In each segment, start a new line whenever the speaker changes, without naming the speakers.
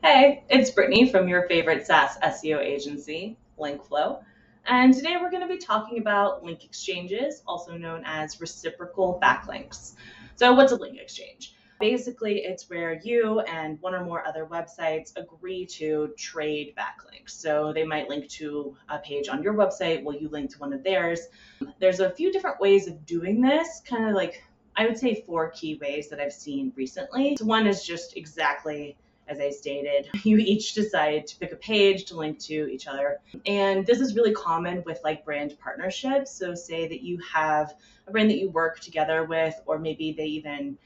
Hey, it's Brittney from your favorite SaaS SEO agency, Linkflow. And today we're going to be talking about link exchanges, also known as reciprocal backlinks. So what's a link exchange? Basically, it's where you and one or more other websites agree to trade backlinks. So they might link to a page on your website while you link to one of theirs. There's a few different ways of doing this, kind of like I would say 4 key ways that I've seen recently. So one is just exactly as I stated, you each decide to pick a page to link to each other. And this is really common with like brand partnerships. So say that you have a brand that you work together with, or maybe they even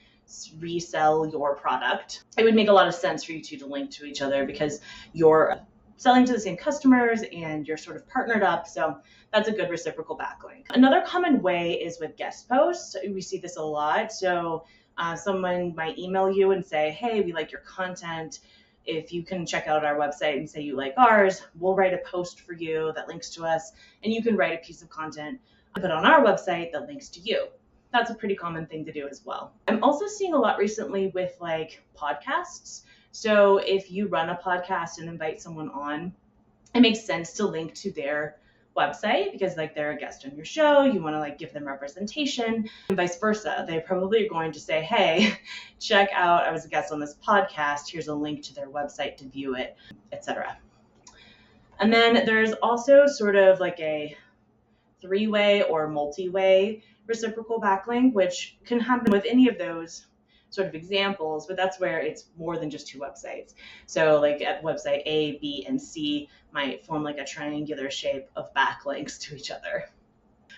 resell your product. It would make a lot of sense for you two to link to each other because you're selling to the same customers and you're sort of partnered up. So that's a good reciprocal backlink. Another common way is with guest posts. We see this a lot. So someone might email you and say, hey, we like your content. If you can check out our website and say you like ours, we'll write a post for you that links to us, and you can write a piece of content and put on our website that links to you. That's a pretty common thing to do as well. I'm also seeing a lot recently with like podcasts. So if you run a podcast and invite someone on, it makes sense to link to their website because like they're a guest on your show, you want to like give them representation, and vice versa. They probably are going to say, hey, check out, I was a guest on this podcast, here's a link to their website to view it, etc. And then there's also sort of like a 3-way or multi-way reciprocal backlink, which can happen with any of those sort of examples, but that's where it's more than just 2 websites. So like at website A, B, and C might form like a triangular shape of backlinks to each other.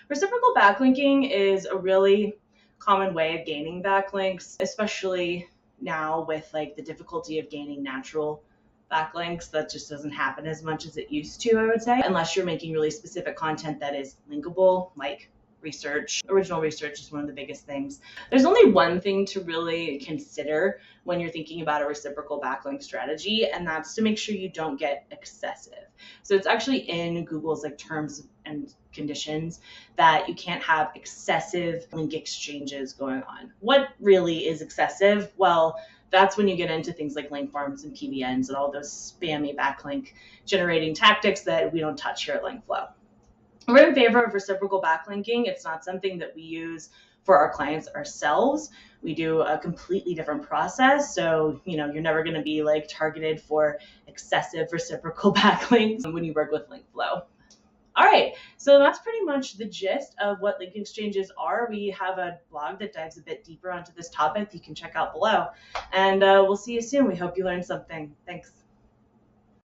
Reciprocal backlinking is a really common way of gaining backlinks, especially now with like the difficulty of gaining natural backlinks. That just doesn't happen as much as it used to, I would say, unless you're making really specific content that is linkable, like research. Original research is one of the biggest things. There's only one thing to really consider when you're thinking about a reciprocal backlink strategy, and that's to make sure you don't get excessive. So it's actually in Google's like terms and conditions that you can't have excessive link exchanges going on. What really is excessive? Well, that's when you get into things like link farms and PBNs and all those spammy backlink generating tactics that we don't touch here at Linkflow. We're in favor of reciprocal backlinking. It's not something that we use for our clients ourselves. We do a completely different process. So, you're never going to be like targeted for excessive reciprocal backlinks when you work with Linkflow. All right, so that's pretty much the gist of what link exchanges are. We have a blog that dives a bit deeper onto this topic you can check out below. And we'll see you soon. We hope you learned something. Thanks.